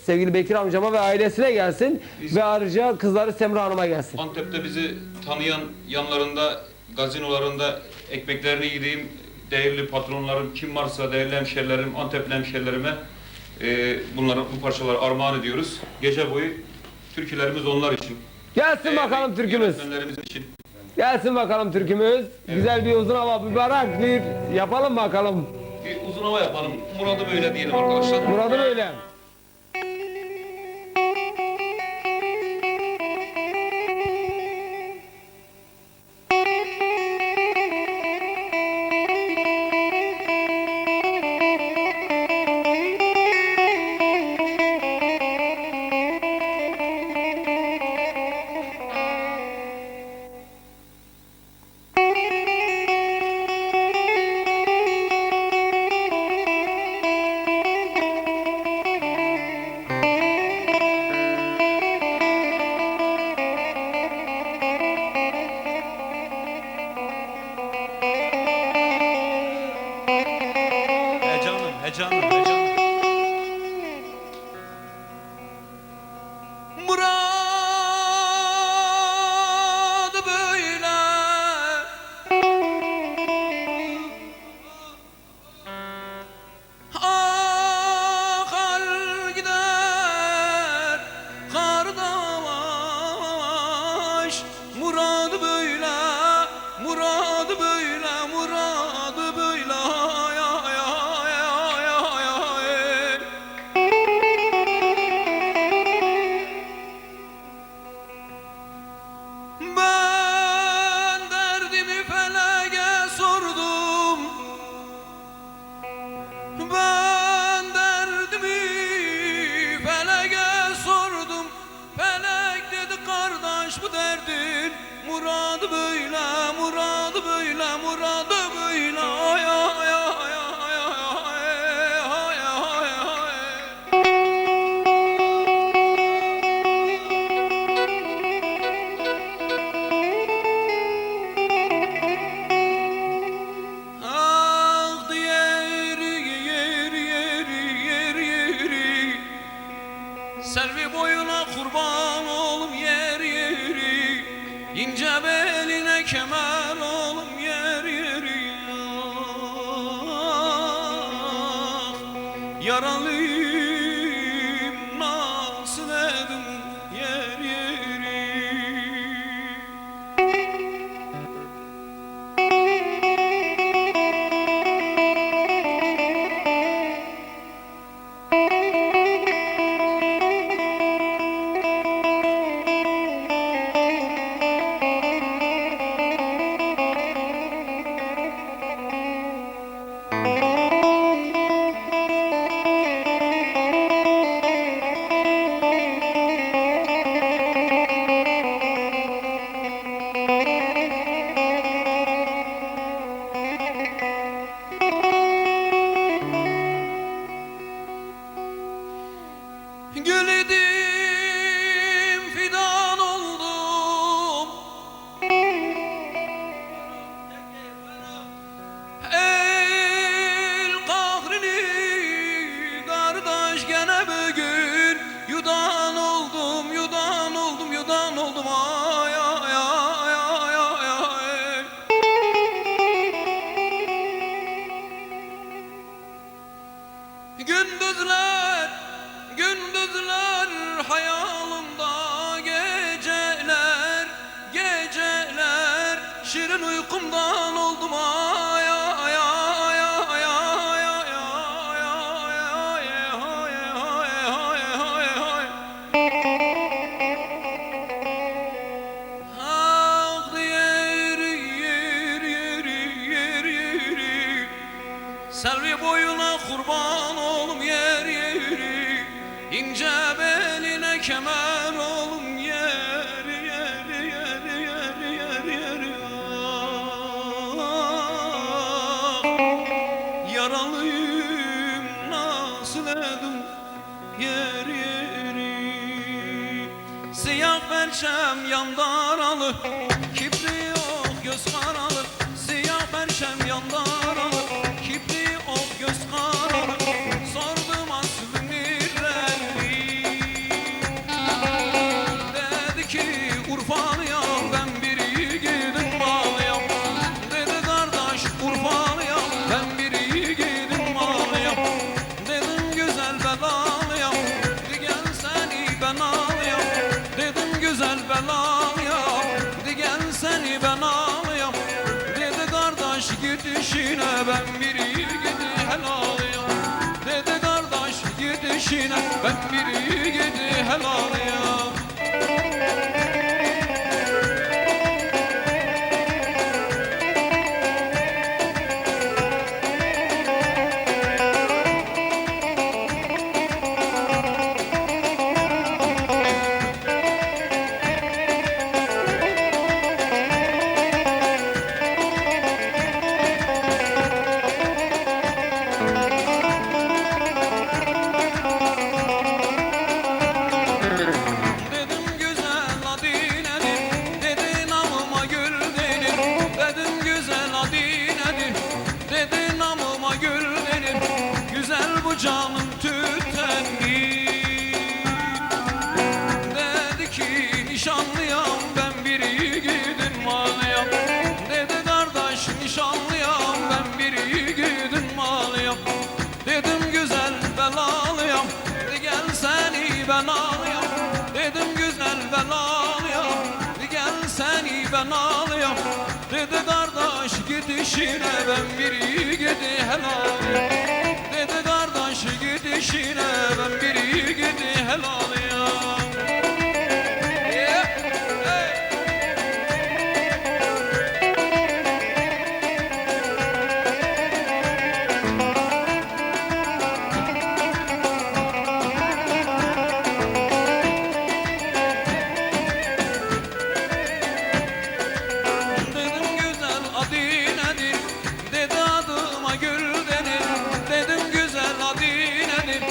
Sevgili Bekir amcama ve ailesine gelsin ve ayrıca kızları Semra Hanım'a gelsin. Antep'te bizi tanıyan, yanlarında, gazinolarında ekmeklerini yediğim değerli patronlarım, kim varsa değerli hemşerilerim, Antepli hemşerilerime bu parçaları armağan ediyoruz. Gece boyu türkülerimiz onlar için. Gelsin bakalım türkümüz. Için. Gelsin bakalım türkümüz. Evet. Güzel bir uzun hava, mübarek bir yapalım bakalım. Bir uzun hava yapalım. Muradı böyle diyelim arkadaşlar. Muradı böyle. Heyecanım. Muradı böyle akar gider kardeş. Muradı böyle, muradı böyle, muradı böyle. Ben derdimi felege sordum. Ben derdimi felege sordum. Felek dedi kardeş bu derdin muradı böyle, muradı böyle, muradı böyle. Ay ay ay ay ay ay ay ay ay. Ah yeri Selvi boyuna kurban oğlum yeri İnce beline kemer oğlum yeri Ah yaralıyım nasıl edim yeri Gül idim fidan oldum El kahrini kardeş gene bugün Yudan oldum, yudan oldum, yudan oldum ay ay ay ay ay ay. Gündüzler hayalimda geceler şirin uykumdan oldum ay ay ay ay ay ay ay ay. Ah yeri Selvi boyuna kurban oğlum yeri İnce beline kemer oğlum yeri Ah yaralıyım nasıl edim yeri Siyah perçem yan daralı kibri yok göz karalı Siyah perçem yan daralı kibri ok göz karalı Sordum aslını nereli ben bir yiğidi helalıyam. Dedi kardeş gidişine ben bir yiğidi helalıyam. Dedim güzel Adine'dir, dedi namıma gül denir. Dedim güzel Adine'dir, dedi namıma gül denir. Güzel bu canım tütenli. Dedi ki nişanlıyam ben bir yiğidin malıyam. Dedi kardeş nişanlıyam ben bir yiğidin malıyam. Dedim güzel belalıyam, gel seni ben alayım. Dedim güzel belalıyam, gel seni ben alayım. Dedi kardeş gidişine ben bir yiğidi helalıyam. Dedi kardeş gidişine ben bir yiğidi helalıyam. Yeah. Hey. Dedim güzel Adine'dir, dedi adıma gül denir. Dedim güzel Adine'dir,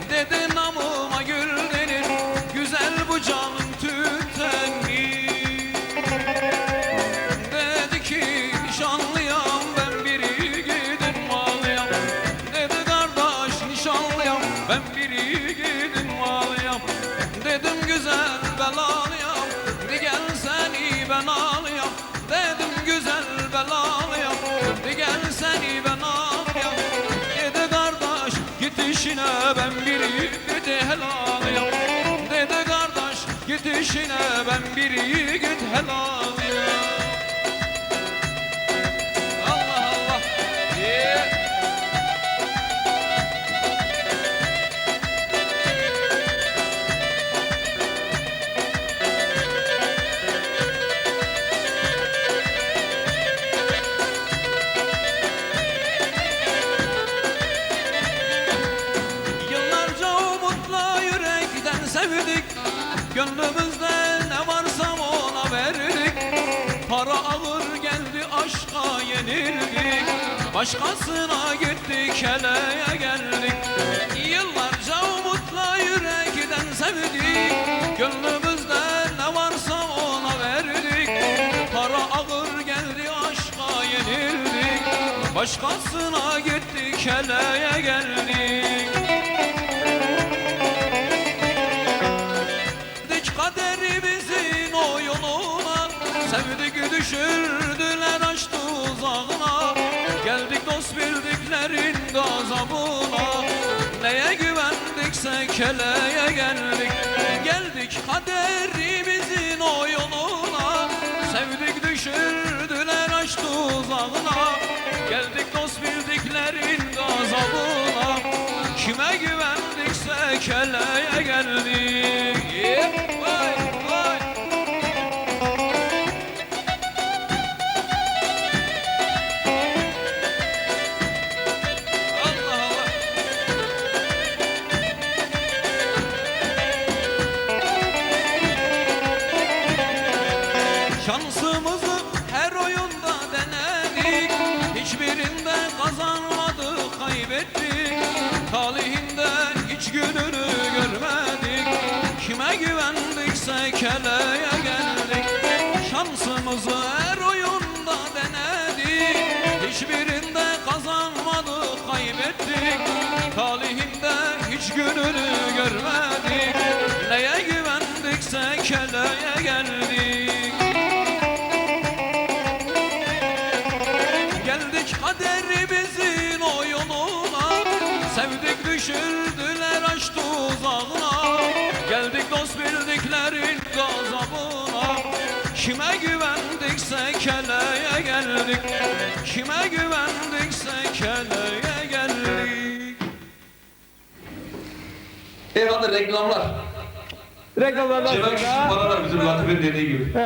dedi namıma gül denir. Güzel bu canım tütenli. Dedi ki nişanlıyam ben bir yiğidin malıyam. Dedi kardeş nişanlıyam ben bir yiğidin malıyam. Dedim güzel belalıyam, gel seni ben alayım. Dedim güzel belalıyam, gel seni ben alayım. Dedi kardeş git işine ben bir yiğidi helalıyam. Dedi kardeş git işine ben bir yiğit helalıyam. Allah Allah. Yeah. Yıllarca umutla yürekten sevdik. Gönlümüzde ne varsa ona verdik. Para alır geldi aşka yenildik. Başkasına gittik heleye geldik. Yıllarca umutla yürekten sevdik. Gönlümüzde ne varsa ona verdik. Para alır geldi aşka yenildik. Başkasına gittik heleye geldik. Kaderimizin o yoluna sevdik düşürdüler aşk tuzağına. Geldik dost bildiklerin gazabına. Neye güvendikse heleye geldik. Geldik kaderimizin o yoluna sevdik düşürdüler aşk tuzağına. Geldik dost bildiklerin gazabına. Kime güvendikse keleye geldik. Vay vay. Allah Allah. Şansımızı her oyunda denedik. Hiçbirinde kazanmadık, kaybettik. Talihinde hiç gününü görmedik. Kime güvendikse keleye geldik. Şansımızı her oyunda denedik. Hiçbirinde kazanmadık, kaybettik. Talihinde hiç gününü görmedik. Neye güvendikse keleye geldik. Geldik kaderimizin o yoluna sevdik düşürdüler aşk tuzağına. Geldik dost bildiklerin gazabına. Kime güvendikse keleye geldik. Kime güvendikse Sekeleye geldik. Hadi reklamlar. Reklamlardan Cevap sonra paralar bizim Latif'in dediği gibi.